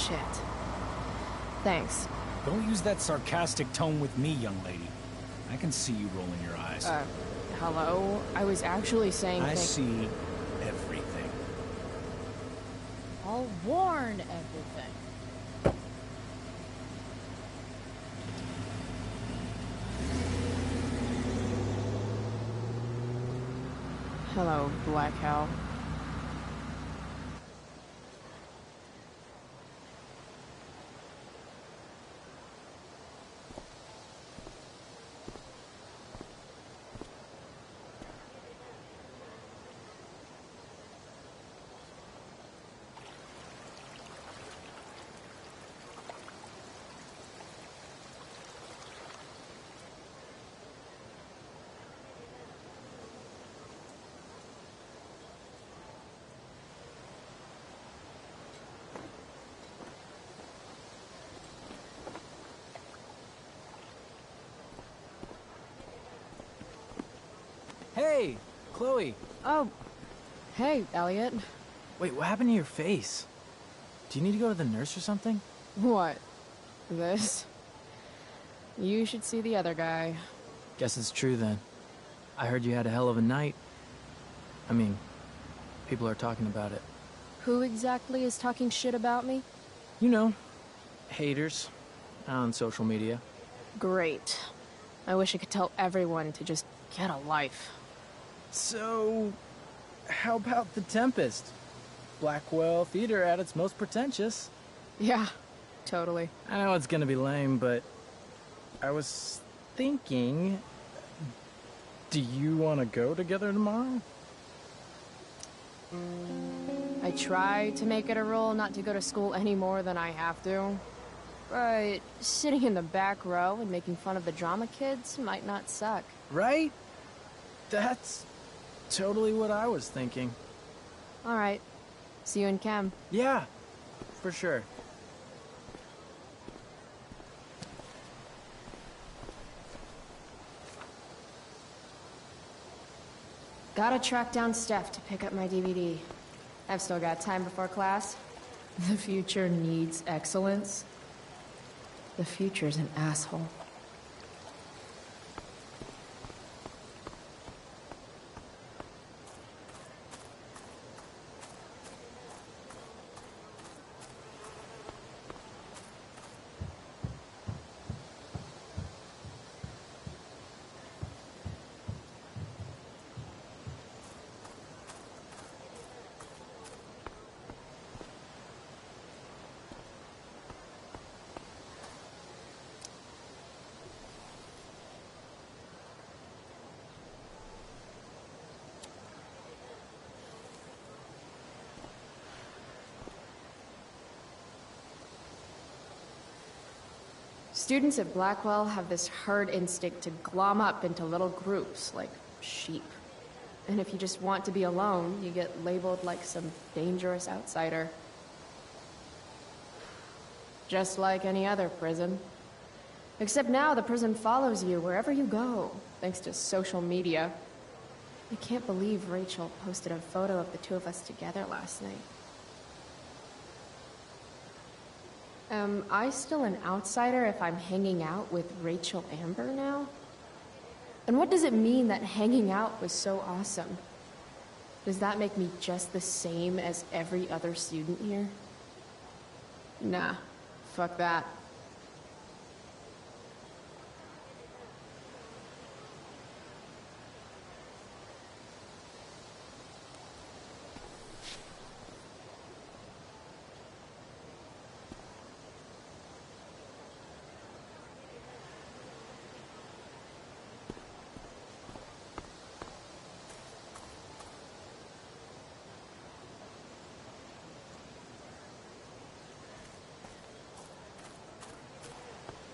shit. Thanks. Don't use that sarcastic tone with me, young lady. I can see you rolling your eyes. Hello? I was actually saying I see everything. I'll warn everything. Hello, Black Hell. Hey, Chloe. Oh, hey, Elliot. Wait, what happened to your face? Do you need to go to the nurse or something? What? This? You should see the other guy. Guess it's true then. I heard you had a hell of a night. I mean, people are talking about it. Who exactly is talking shit about me? You know, haters on social media. Great. I wish I could tell everyone to just get a life. So, how about The Tempest? Blackwell Theater at its most pretentious. Yeah, totally. I know it's gonna be lame, but I was thinking, do you want to go together tomorrow? I try to make it a rule not to go to school any more than I have to. But sitting in the back row and making fun of the drama kids might not suck. Right? That's totally what I was thinking. All right. See you in chem. Yeah, for sure. Gotta track down Steph to pick up my DVD. I've still got time before class. The future needs excellence. The future's an asshole. Students at Blackwell have this herd instinct to glom up into little groups, like sheep. And if you just want to be alone, you get labeled like some dangerous outsider. Just like any other prison. Except now the prison follows you wherever you go, thanks to social media. I can't believe Rachel posted a photo of the two of us together last night. Am I still an outsider if I'm hanging out with Rachel Amber now? And what does it mean that hanging out was so awesome? Does that make me just the same as every other student here? Nah, fuck that.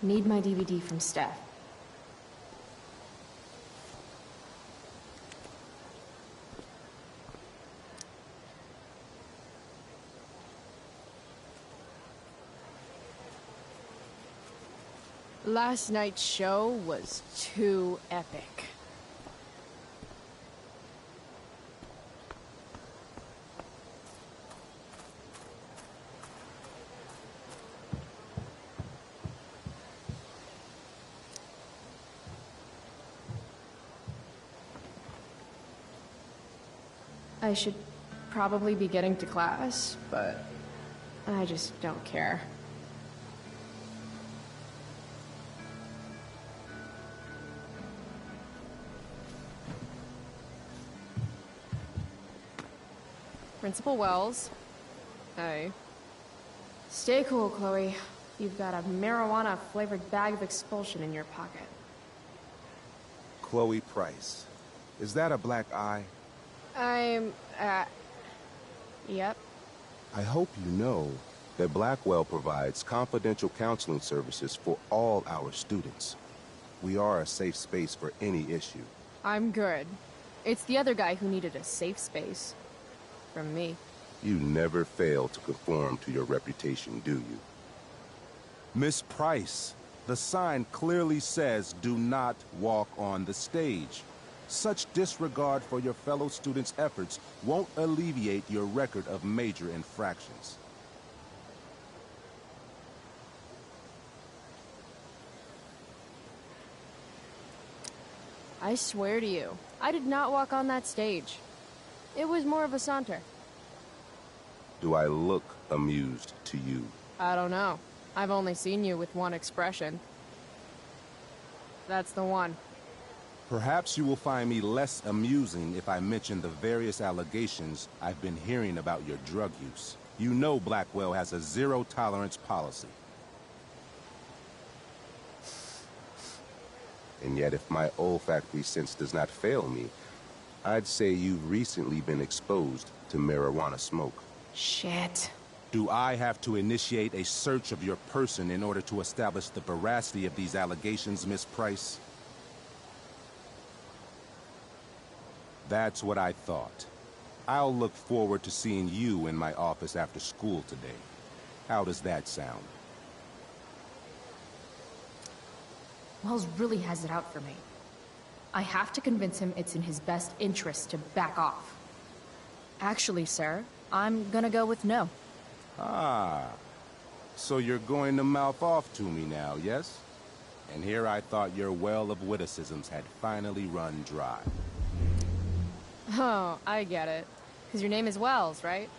Need my DVD from Steph. Last night's show was too epic. I should probably be getting to class, but I just don't care. Principal Wells. Hey. Stay cool, Chloe. You've got a marijuana-flavored bag of expulsion in your pocket. Chloe Price. Is that a black eye? Yep. I hope you know that Blackwell provides confidential counseling services for all our students. We are a safe space for any issue. I'm good. It's the other guy who needed a safe space. From me. You never fail to conform to your reputation, do you? Miss Price, the sign clearly says do not walk on the stage. Such disregard for your fellow students' efforts won't alleviate your record of major infractions. I swear to you, I did not walk on that stage. It was more of a saunter. Do I look amused to you? I don't know. I've only seen you with one expression. That's the one. Perhaps you will find me less amusing if I mention the various allegations I've been hearing about your drug use. You know Blackwell has a zero-tolerance policy. And yet, if my olfactory sense does not fail me, I'd say you've recently been exposed to marijuana smoke. Shit. Do I have to initiate a search of your person in order to establish the veracity of these allegations, Miss Price? That's what I thought. I'll look forward to seeing you in my office after school today. How does that sound? Wells really has it out for me. I have to convince him it's in his best interest to back off. Actually, sir, I'm gonna go with no. Ah, so you're going to mouth off to me now, yes? And here I thought your well of witticisms had finally run dry. Oh, I get it. 'Cause your name is Wells, right?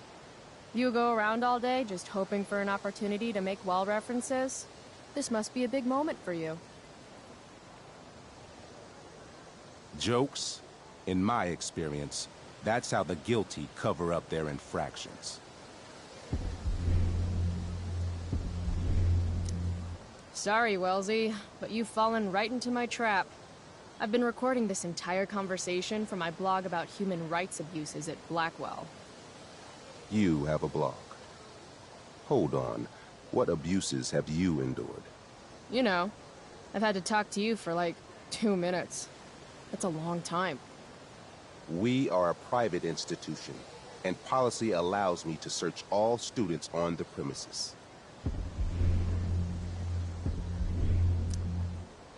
You go around all day just hoping for an opportunity to make well references? This must be a big moment for you. Jokes? In my experience, that's how the guilty cover up their infractions. Sorry, Wellesley, but you've fallen right into my trap. I've been recording this entire conversation for my blog about human rights abuses at Blackwell. You have a blog. Hold on. What abuses have you endured? You know, I've had to talk to you for like 2 minutes. That's a long time. We are a private institution, and policy allows me to search all students on the premises.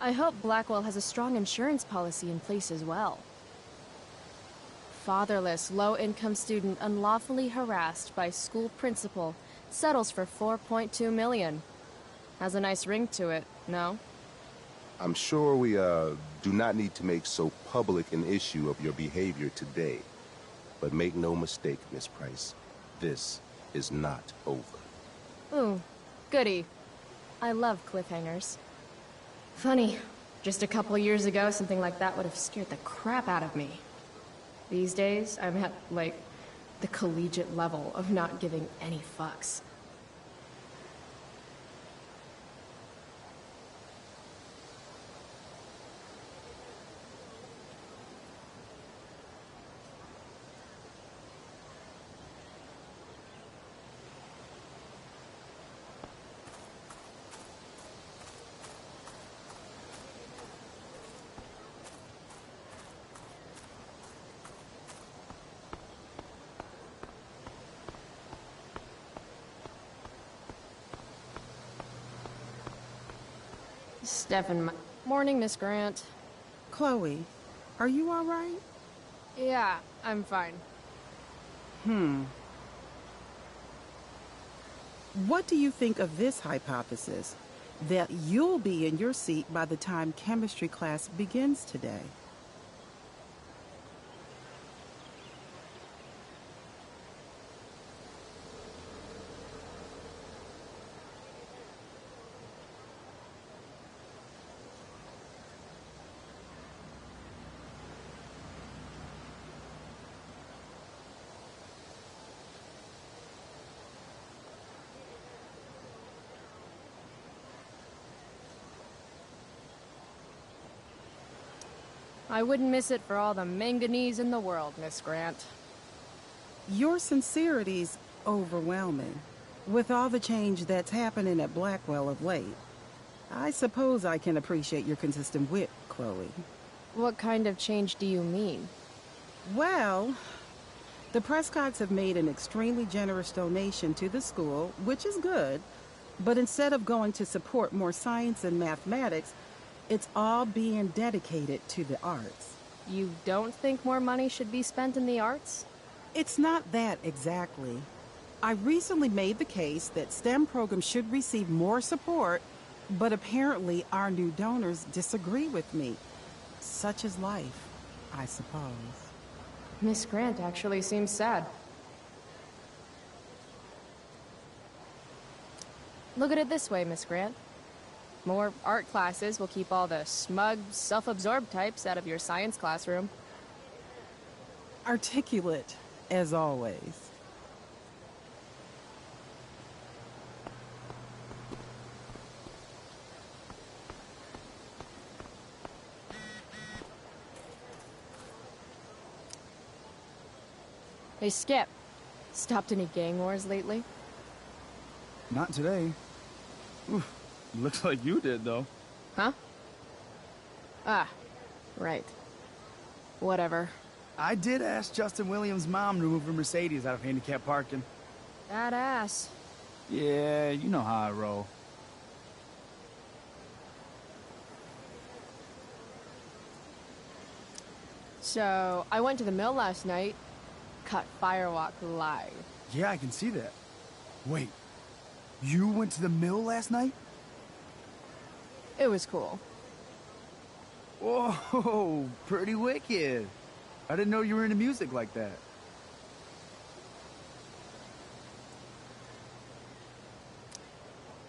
I hope Blackwell has a strong insurance policy in place as well. Fatherless, low-income student unlawfully harassed by school principal settles for $4.2 million. Has a nice ring to it, no? I'm sure we, do not need to make so public an issue of your behavior today. But make no mistake, Miss Price, this is not over. Ooh, goody. I love cliffhangers. Funny. Just a couple years ago, something like that would have scared the crap out of me. These days, I'm at, like, the collegiate level of not giving any fucks. Stefan, Morning, Miss Grant. Chloe, are you all right? Yeah, I'm fine. What do you think of this hypothesis? That you'll be in your seat by the time chemistry class begins today. I wouldn't miss it for all the manganese in the world, Miss Grant. Your sincerity's overwhelming. With all the change that's happening at Blackwell of late, I suppose I can appreciate your consistent wit, Chloe. What kind of change do you mean? Well, the Prescotts have made an extremely generous donation to the school, which is good, but instead of going to support more science and mathematics, it's all being dedicated to the arts. You don't think more money should be spent in the arts? It's not that exactly. I recently made the case that STEM programs should receive more support, but apparently our new donors disagree with me. Such is life, I suppose. Miss Grant actually seems sad. Look at it this way, Miss Grant. More art classes will keep all the smug, self-absorbed types out of your science classroom. Articulate, as always. Hey, Skip. Stopped any gang wars lately? Not today. Oof, looks like you did, though. Huh? Ah, right. Whatever. I did ask Justin Williams' mom to move her Mercedes out of handicap parking. That ass. Yeah, you know how I roll. So, I went to the mill last night. Cut Firewalk live. Yeah, I can see that. Wait, you went to the mill last night? It was cool. Whoa, pretty wicked. I didn't know you were into music like that.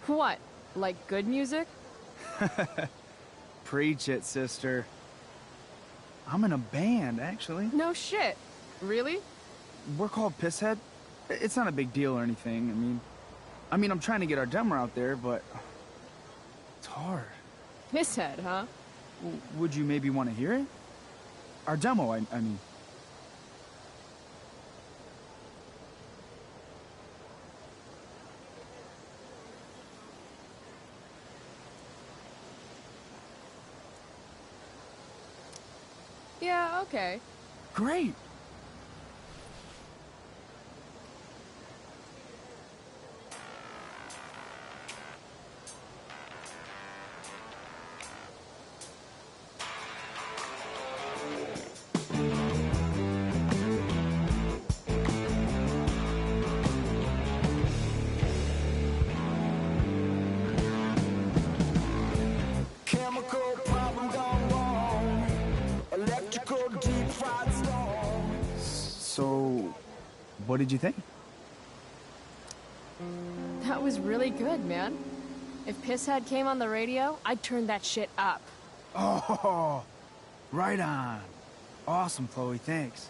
What? Like good music? Preach it, sister. I'm in a band, actually. No shit. Really? We're called Pisshead. It's not a big deal or anything. I mean, I'm trying to get our demo out there, but it's hard. Pisshead, huh? Would you maybe want to hear it? Our demo, I mean. Yeah, okay. Great. Chemical problem gone wrong. Electrical deep fried storm. So, what did you think? That was really good, man. If Pisshead came on the radio, I'd turn that shit up. Oh, right on. Awesome, Chloe, thanks.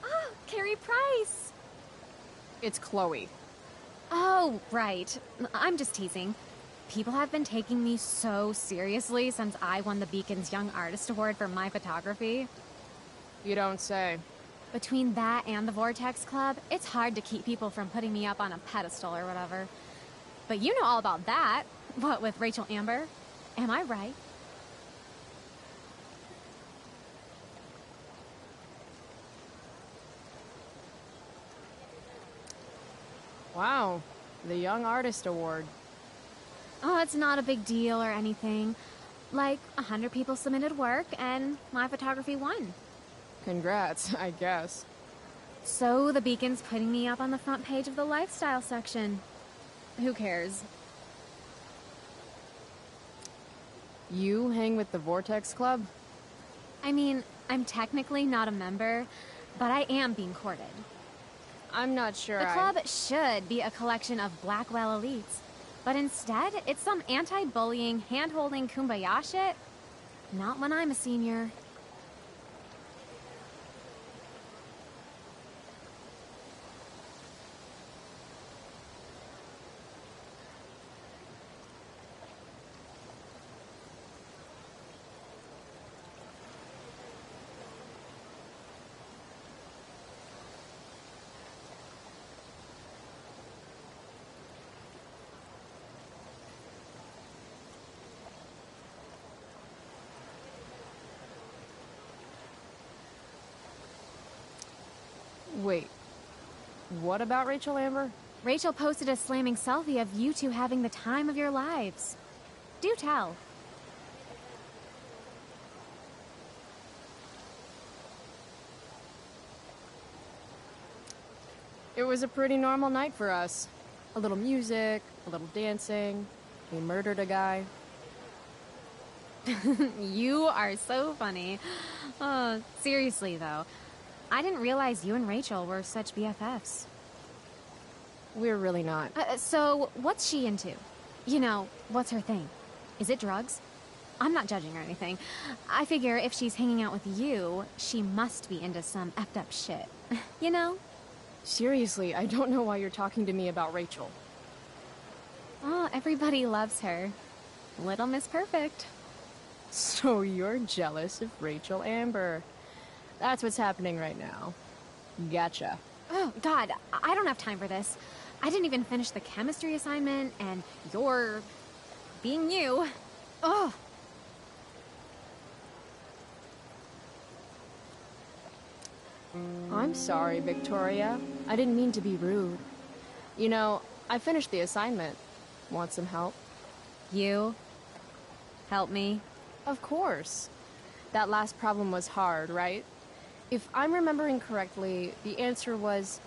Oh, Carrie Price! It's Chloe. Oh, right. I'm just teasing. People have been taking me so seriously since I won the Beacon's Young Artist Award for my photography. You don't say. Between that and the Vortex Club, it's hard to keep people from putting me up on a pedestal or whatever. But you know all about that. What, with Rachel Amber? Am I right? Wow, the Young Artist Award. Oh, it's not a big deal or anything. Like, 100 people submitted work, and my photography won. Congrats, I guess. So the Beacon's putting me up on the front page of the lifestyle section. Who cares? You hang with the Vortex Club? I mean, I'm technically not a member, but I am being courted. I'm not sure The club should be a collection of Blackwell elites, but instead, it's some anti-bullying, hand-holding kumbaya shit. Not when I'm a senior. Wait, what about Rachel Amber? Rachel posted a slamming selfie of you two having the time of your lives. Do tell. It was a pretty normal night for us. A little music, a little dancing. We murdered a guy. You are so funny. Oh, seriously, though. I didn't realize you and Rachel were such BFFs. We're really not. So, what's she into? You know, what's her thing? Is it drugs? I'm not judging or anything. I figure if she's hanging out with you, she must be into some effed up shit. You know? Seriously, I don't know why you're talking to me about Rachel. Oh, everybody loves her. Little Miss Perfect. So you're jealous of Rachel Amber. That's what's happening right now. Gotcha. Oh, God, I don't have time for this. I didn't even finish the chemistry assignment, and you're... being you. Ugh. I'm sorry, Victoria. I didn't mean to be rude. You know, I finished the assignment. Want some help? You? Help me? Of course. That last problem was hard, right? If I'm remembering correctly, the answer was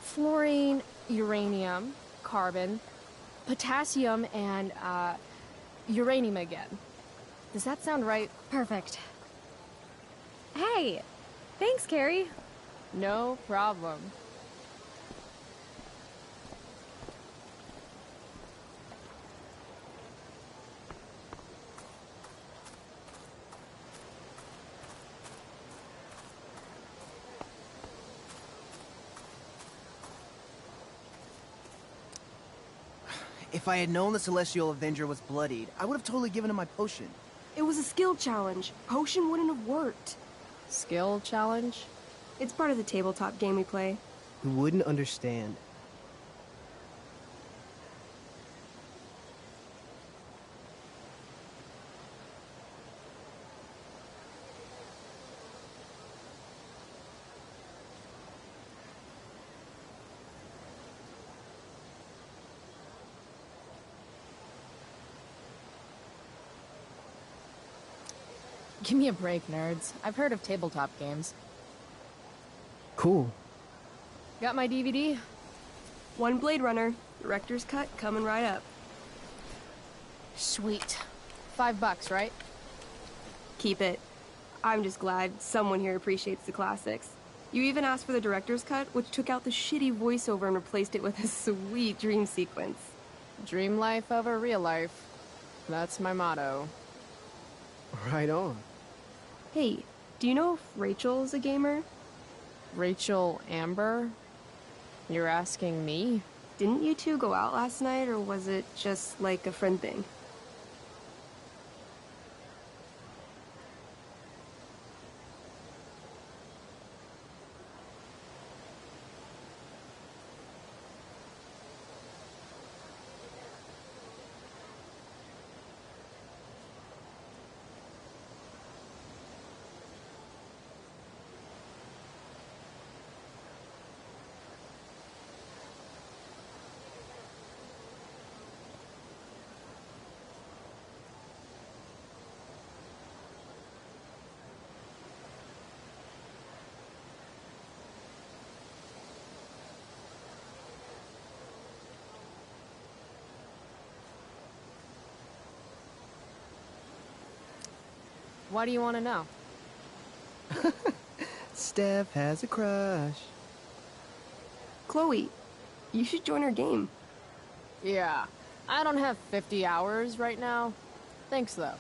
fluorine, uranium, carbon, potassium, and, uranium again. Does that sound right? Perfect. Hey! Thanks, Carrie. No problem. If I had known the Celestial Avenger was bloodied, I would have totally given him my potion. It was a skill challenge. Potion wouldn't have worked. Skill challenge? It's part of the tabletop game we play. Who wouldn't understand. Give me a break, nerds. I've heard of tabletop games. Cool. Got my DVD? One Blade Runner, director's cut coming right up. Sweet. $5, right? Keep it. I'm just glad someone here appreciates the classics. You even asked for the director's cut, which took out the shitty voiceover and replaced it with a sweet dream sequence. Dream life over real life. That's my motto. Right on. Hey, do you know if Rachel's a gamer? Rachel Amber? You're asking me? Didn't you two go out last night, or was it just like a friend thing? Why do you want to know? Steph has a crush. Chloe, you should join our game. Yeah, I don't have 50 hours right now. Thanks, though.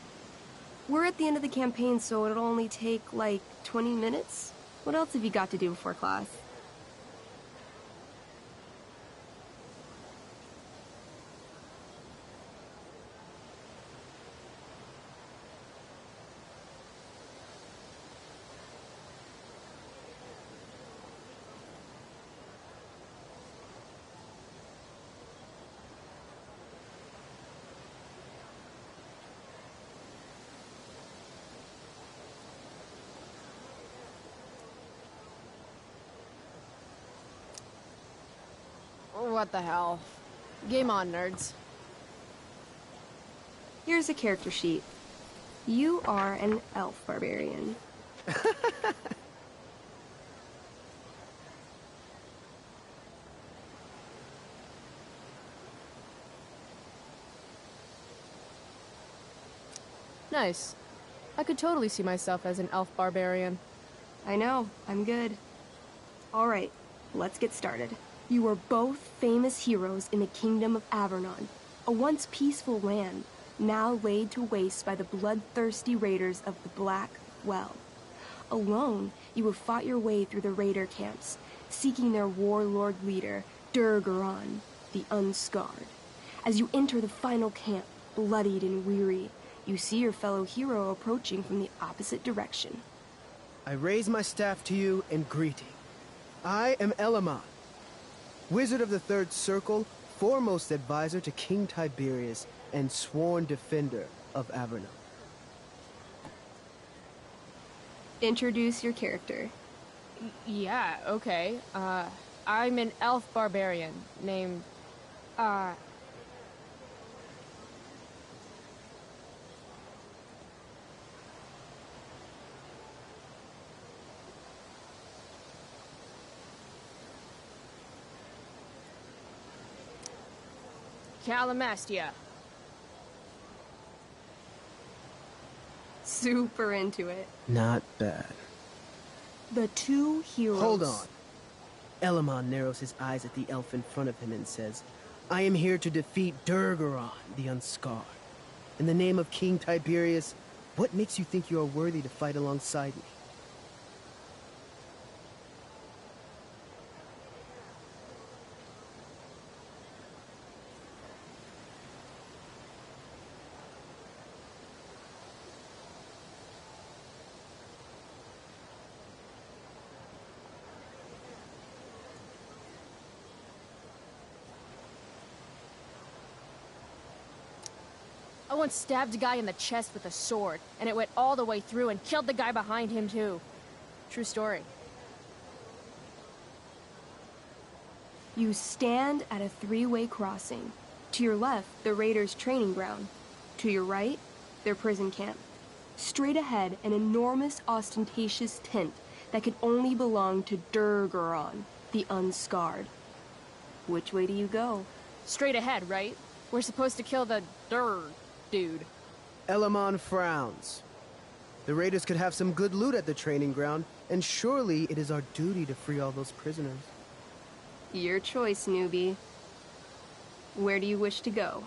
We're at the end of the campaign, so it'll only take, like, 20 minutes. What else have you got to do before class? What the hell? Game on, nerds. Here's a character sheet. You are an elf barbarian. Nice. I could totally see myself as an elf barbarian. I know, I'm good. Alright, let's get started. You are both famous heroes in the kingdom of Avernon, a once peaceful land, now laid to waste by the bloodthirsty raiders of the Black Well. Alone, you have fought your way through the raider camps, seeking their warlord leader, Durgaron, the Unscarred. As you enter the final camp, bloodied and weary, you see your fellow hero approaching from the opposite direction. I raise my staff to you in greeting. I am Elamon, Wizard of the Third Circle, foremost advisor to King Tiberius, and sworn defender of Avernon. Introduce your character. Yeah, okay. I'm an elf barbarian named, Calamastia. Super into it. Not bad. The two heroes. Hold on. Elamon narrows his eyes at the elf in front of him and says, I am here to defeat Durgaron, the Unscarred. In the name of King Tiberius, what makes you think you are worthy to fight alongside me? I once stabbed a guy in the chest with a sword, and it went all the way through and killed the guy behind him too. True story. You stand at a three-way crossing. To your left, the raiders' training ground. To your right, their prison camp. Straight ahead, an enormous, ostentatious tent that could only belong to Durgaron, the Unscarred. Which way do you go? Straight ahead, right? We're supposed to kill the dude. Elamon frowns. The raiders could have some good loot at the training ground, and surely it is our duty to free all those prisoners. Your choice, newbie. Where do you wish to go?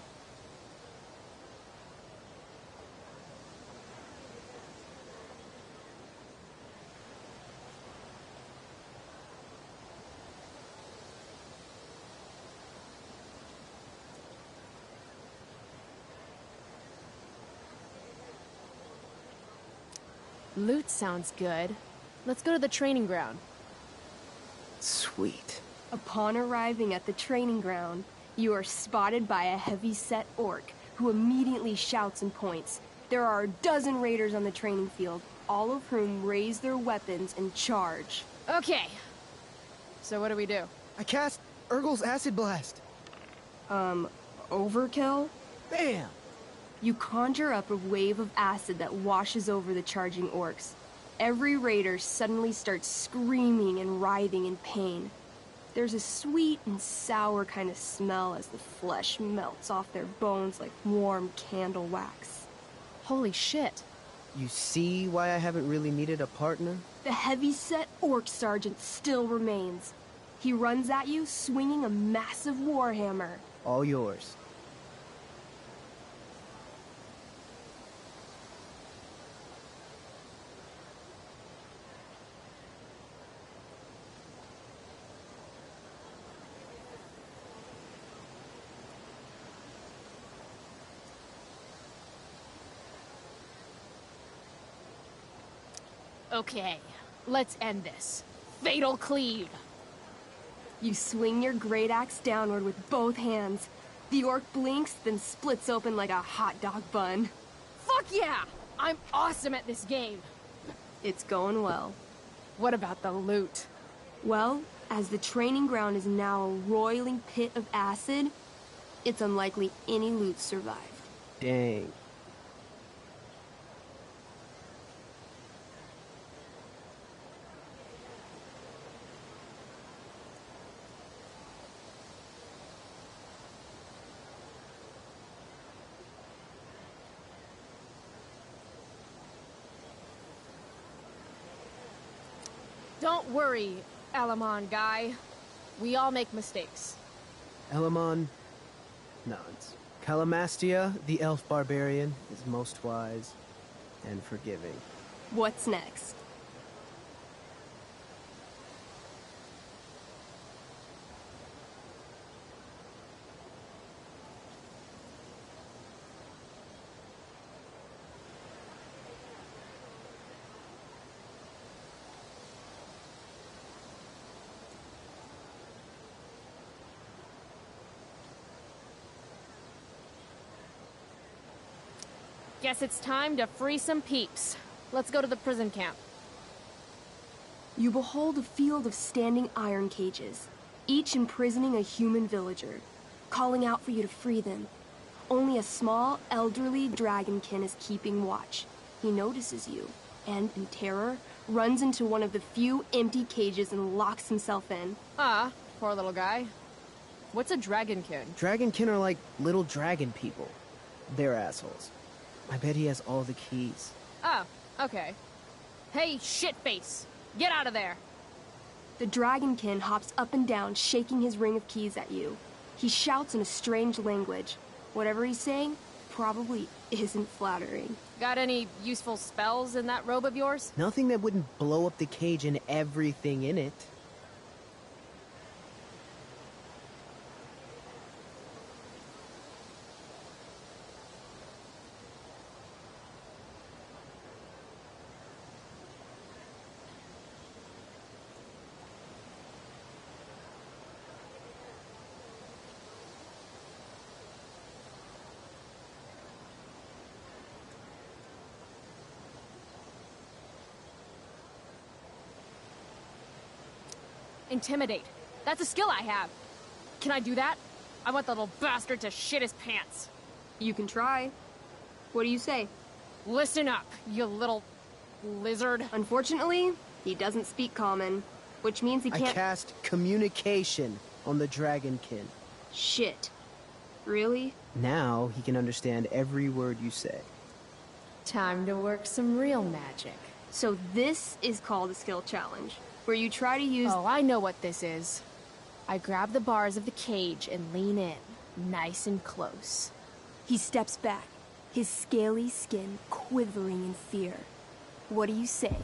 Loot sounds good. Let's go to the training ground. Sweet. Upon arriving at the training ground, you are spotted by a heavy-set orc who immediately shouts and points. There are a dozen raiders on the training field, all of whom raise their weapons and charge. Okay. So what do we do? I cast Urgel's Acid Blast. Overkill? Bam! You conjure up a wave of acid that washes over the charging orcs. Every raider suddenly starts screaming and writhing in pain. There's a sweet and sour kind of smell as the flesh melts off their bones like warm candle wax. Holy shit. You see why I haven't really needed a partner? The heavy-set orc sergeant still remains. He runs at you swinging a massive warhammer. All yours. Okay, let's end this. Fatal cleave. You swing your great axe downward with both hands. The orc blinks, then splits open like a hot dog bun. Fuck yeah! I'm awesome at this game. It's going well. What about the loot? Well, as the training ground is now a roiling pit of acid, it's unlikely any loot survived. Dang. Don't worry, Elamon guy. We all make mistakes. Elamon nods. Calamastia, the elf barbarian, is most wise and forgiving. What's next? Guess it's time to free some peeps. Let's go to the prison camp. You behold a field of standing iron cages, each imprisoning a human villager, calling out for you to free them. Only a small, elderly dragonkin is keeping watch. He notices you, and, in terror, runs into one of the few empty cages and locks himself in. Ah, poor little guy. What's a dragonkin? Dragonkin are like little dragon people. They're assholes. I bet he has all the keys. Oh, okay. Hey, shitface! Get out of there! The dragonkin hops up and down, shaking his ring of keys at you. He shouts in a strange language. Whatever he's saying probably isn't flattering. Got any useful spells in that robe of yours? Nothing that wouldn't blow up the cage and everything in it. Intimidate. That's a skill I have. Can I do that? I want the little bastard to shit his pants. You can try. What do you say? Listen up, you little lizard. Unfortunately, he doesn't speak common, which means he can't— I cast communication on the dragonkin. Shit. Really? Now he can understand every word you say. Time to work some real magic. So this is called a skill challenge, where you try to use— Oh, I know what this is. I grab the bars of the cage and lean in, nice and close. He steps back, his scaly skin quivering in fear. What do you say?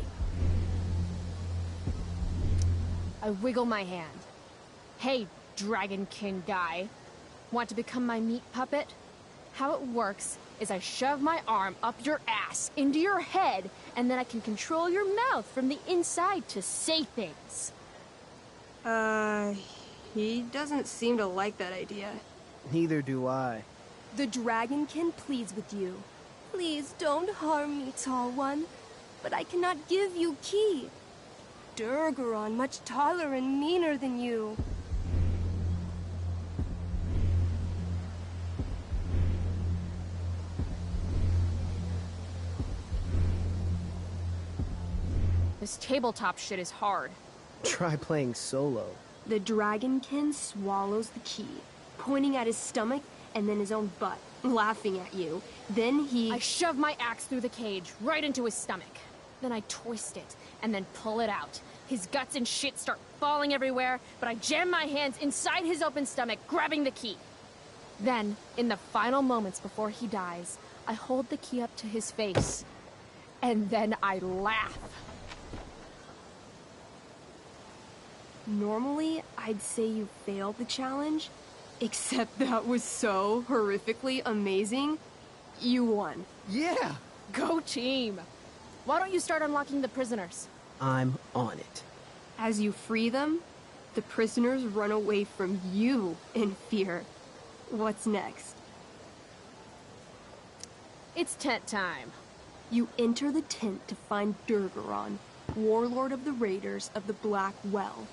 I wiggle my hand. Hey, dragonkin guy. Want to become my meat puppet? How it works is I shove my arm up your ass into your head, and then I can control your mouth from the inside to say things. He doesn't seem to like that idea. Neither do I. The dragonkin pleads with you. Please don't harm me, tall one. But I cannot give you key. Durgaron, much taller and meaner than you. This tabletop shit is hard. Try playing solo. The dragonkin swallows the key, pointing at his stomach and then his own butt, laughing at you. Then he— I shove my axe through the cage, right into his stomach. Then I twist it, and then pull it out. His guts and shit start falling everywhere, but I jam my hands inside his open stomach, grabbing the key. Then, in the final moments before he dies, I hold the key up to his face. And then I laugh. Normally, I'd say you failed the challenge, except that was so horrifically amazing. You won. Yeah! Go team! Why don't you start unlocking the prisoners? I'm on it. As you free them, the prisoners run away from you in fear. What's next? It's tent time. You enter the tent to find Durgaron, warlord of the Raiders of the Black Well.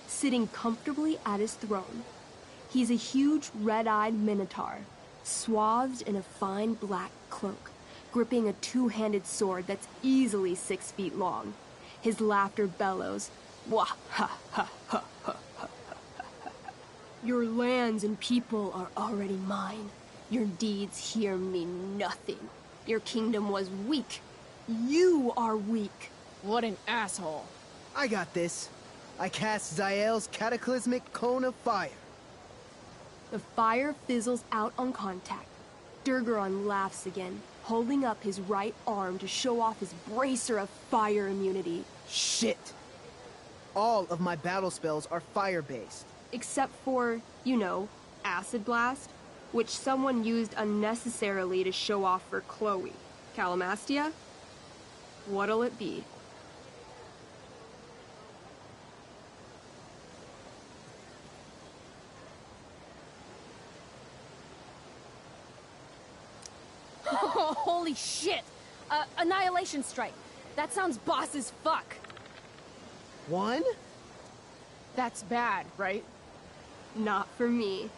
sitting comfortably at his throne. He's a huge red-eyed minotaur, swathed in a fine black cloak, gripping a two-handed sword that's easily 6 feet long. His laughter bellows, "Wah ha ha ha ha ha ha. Your lands and people are already mine. Your deeds here mean nothing. Your kingdom was weak. You are weak." What an asshole. I got this. I cast Zael's cataclysmic cone of fire. The fire fizzles out on contact. Durgaron laughs again, holding up his right arm to show off his bracer of fire immunity. Shit! All of my battle spells are fire-based. Except for, you know, Acid Blast, which someone used unnecessarily to show off for Chloe. Calamastia? What'll it be? Holy shit! Annihilation Strike. That sounds boss as fuck. One? That's bad, right? Not for me.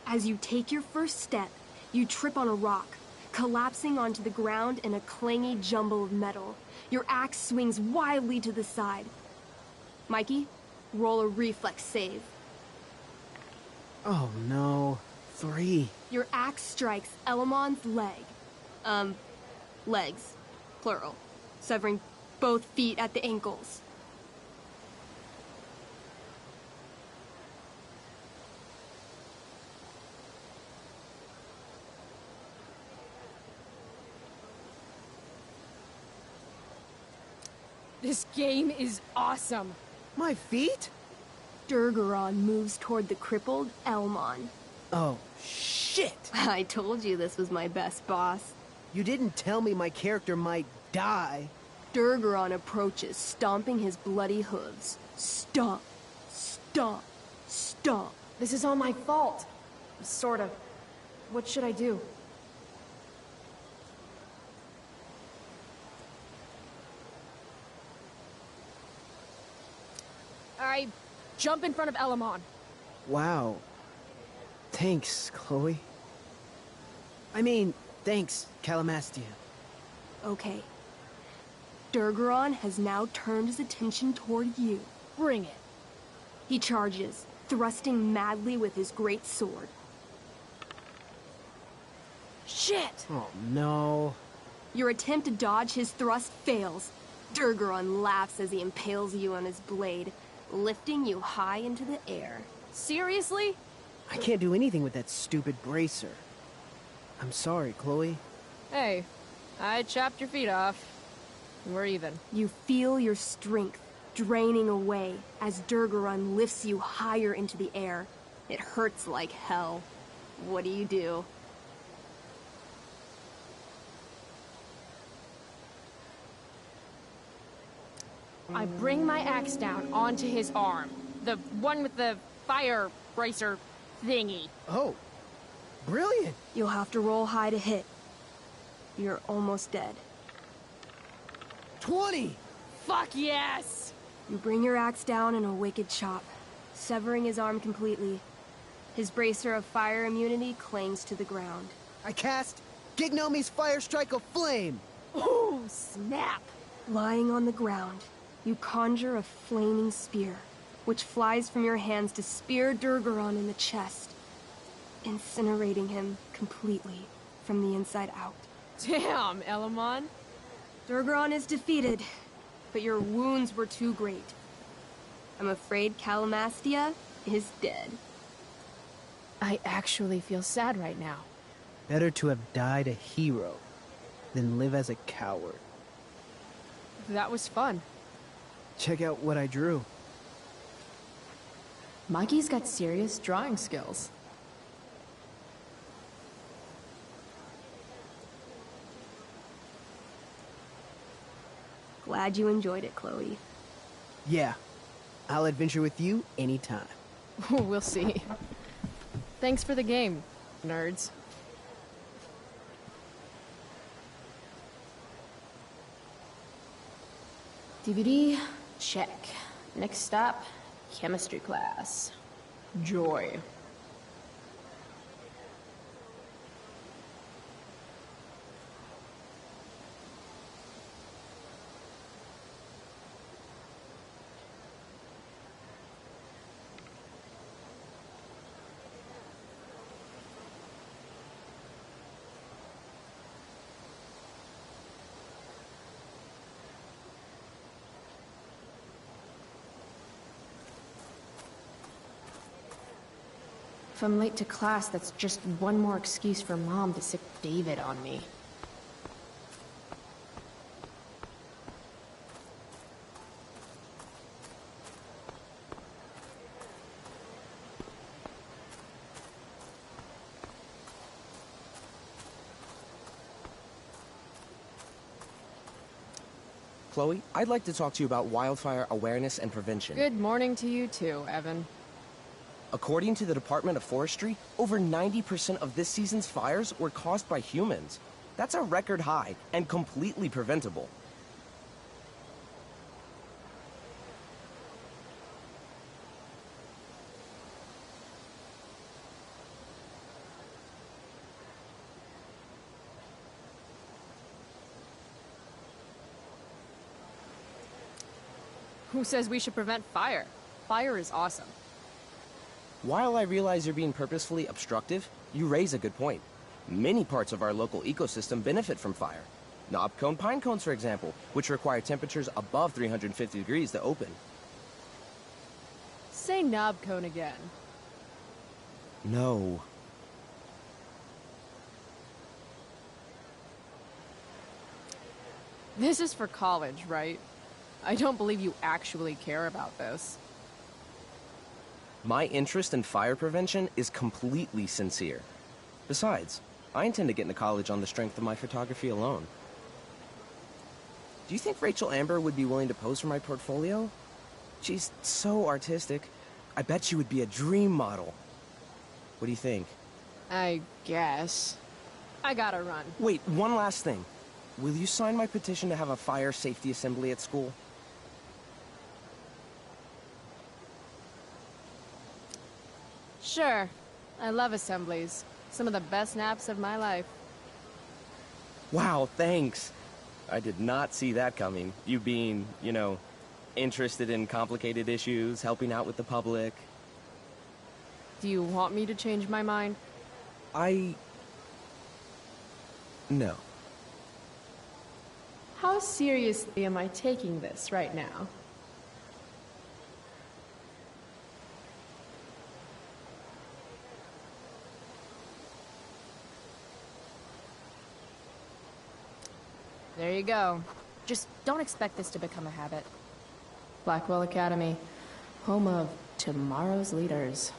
As you take your first step, you trip on a rock, collapsing onto the ground in a clangy jumble of metal. Your axe swings wildly to the side. Mikey, roll a reflex save. Oh no. 3. Your axe strikes Elamon's leg. Legs. Plural. Severing both feet at the ankles. This game is awesome. My feet? Durgaron moves toward the crippled Elmon. Oh, shit! I told you this was my best boss. You didn't tell me my character might die. Durgaron approaches, stomping his bloody hooves. Stomp, stomp, stomp. This is all my fault. Sort of. What should I do? I jump in front of Elamon. Wow. Thanks, Chloe. I mean, thanks, Calamastia. Okay. Durgaron has now turned his attention toward you. Bring it. He charges, thrusting madly with his great sword. Shit! Oh no. Your attempt to dodge his thrust fails. Durgaron laughs as he impales you on his blade, lifting you high into the air. Seriously? I can't do anything with that stupid bracer. I'm sorry, Chloe. Hey, I chopped your feet off. We're even. You feel your strength draining away as Durgaron lifts you higher into the air. It hurts like hell. What do? I bring my axe down onto his arm. The one with the fire bracer thingy. Oh, brilliant. You'll have to roll high to hit. You're almost dead. 20! Fuck yes! You bring your axe down in a wicked chop, severing his arm completely. His bracer of fire immunity clings to the ground. I cast Gignomi's Fire Strike of Flame! Ooh, snap! Lying on the ground, you conjure a flaming spear, which flies from your hands to spear Durgaron in the chest, incinerating him completely from the inside out. Damn, Elamon. Durgaron is defeated, but your wounds were too great. I'm afraid Calamastia is dead. I actually feel sad right now. Better to have died a hero than live as a coward. That was fun. Check out what I drew. Mikey's got serious drawing skills. Glad you enjoyed it, Chloe. Yeah, I'll adventure with you anytime. We'll see. Thanks for the game, nerds. DVD, check. Next stop, Chemistry class. Joy. If I'm late to class, that's just one more excuse for Mom to sick David on me. Chloe, I'd like to talk to you about wildfire awareness and prevention. Good morning to you too, Evan. According to the Department of Forestry, over 90% of this season's fires were caused by humans. That's a record high and completely preventable. Who says we should prevent fire? Fire is awesome. While I realize you're being purposefully obstructive, you raise a good point. Many parts of our local ecosystem benefit from fire. Knobcone pine cones, for example, which require temperatures above 350 degrees to open. Say knobcone again. No. This is for college, right? I don't believe you actually care about this. My interest in fire prevention is completely sincere. Besides, I intend to get into college on the strength of my photography alone. Do you think Rachel Amber would be willing to pose for my portfolio? She's so artistic. I bet she would be a dream model. What do you think? I guess. I gotta run. Wait, one last thing. Will you sign my petition to have a fire safety assembly at school? Sure. I love assemblies. Some of the best naps of my life. Wow, thanks. I did not see that coming. You being, you know, interested in complicated issues, helping out with the public. Do you want me to change my mind? No. How seriously am I taking this right now? There you go. Just don't expect this to become a habit. Blackwell Academy, home of tomorrow's leaders.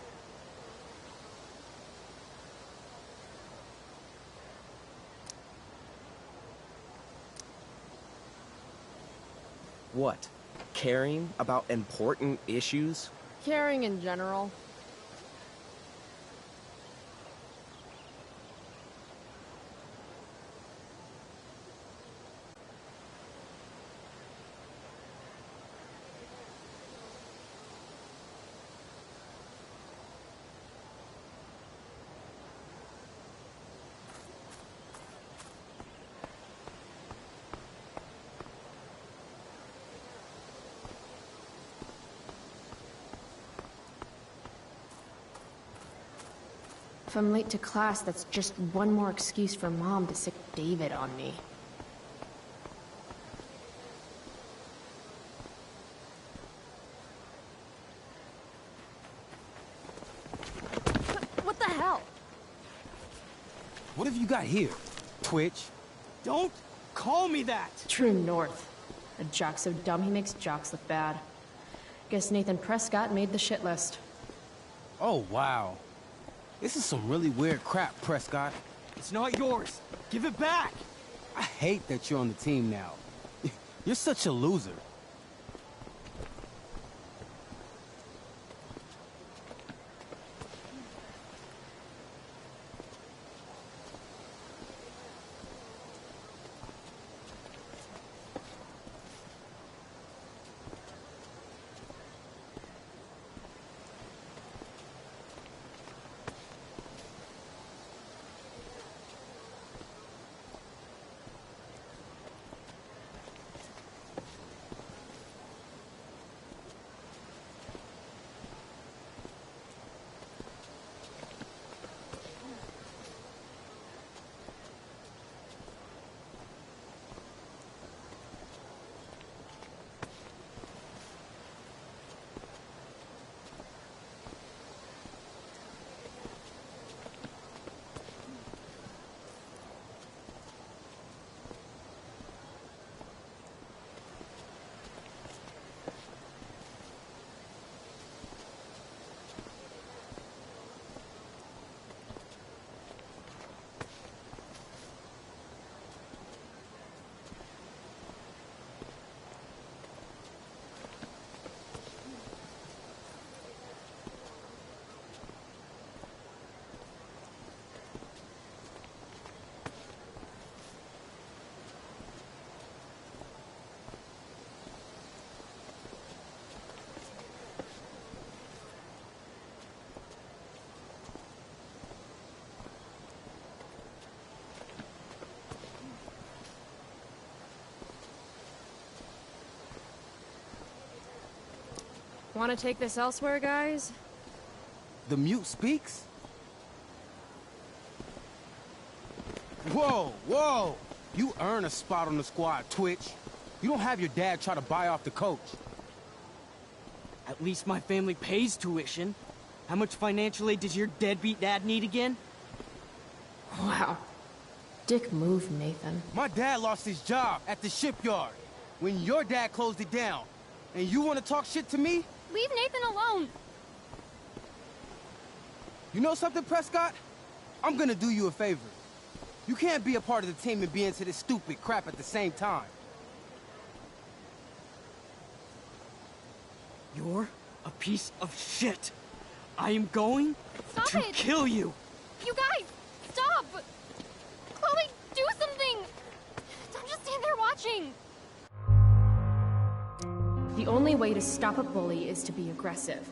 What? Caring about important issues? Caring in general. If I'm late to class, that's just one more excuse for Mom to sick David on me. What the hell? What have you got here? Twitch? Don't call me that! True north. A jock so dumb he makes jocks look bad. Guess Nathan Prescott made the shit list. Oh, wow. This is some really weird crap, Prescott. It's not yours. Give it back. I hate that you're on the team now. You're such a loser. Want to take this elsewhere, guys? The mute speaks? Whoa, whoa! You earn a spot on the squad, Twitch. You don't have your dad try to buy off the coach. At least my family pays tuition. How much financial aid does your deadbeat dad need again? Wow. Dick move, Nathan. My dad lost his job at the shipyard when your dad closed it down. And you want to talk shit to me? Leave Nathan alone! You know something, Prescott? I'm gonna do you a favor. You can't be a part of the team and be into this stupid crap at the same time. You're a piece of shit. I am going to kill you. You guys, stop! Chloe, do something! Don't just stand there watching! The only way to stop a bully is to be aggressive.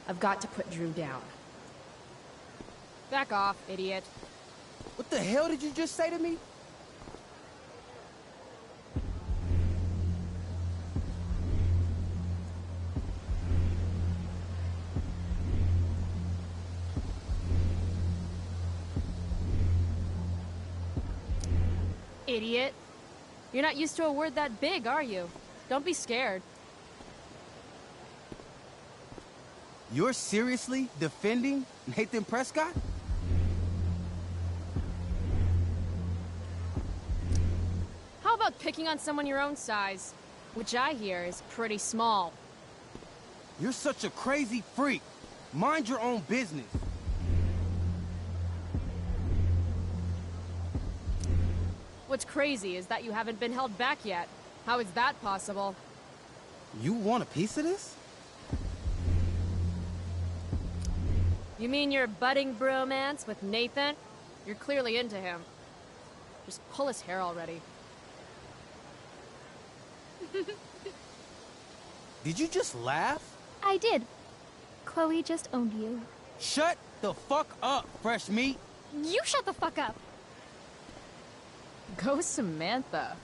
I've got to put Drew down. Back off, idiot. What the hell did you just say to me? Idiot. You're not used to a word that big, are you? Don't be scared. You're seriously defending Nathan Prescott? How about picking on someone your own size? Which I hear is pretty small. You're such a crazy freak. Mind your own business. What's crazy is that you haven't been held back yet. How is that possible? You want a piece of this? You mean your budding bromance with Nathan? You're clearly into him. Just pull his hair already. Did you just laugh? I did. Chloe just owned you. Shut the fuck up, fresh meat. You shut the fuck up! Go Samantha.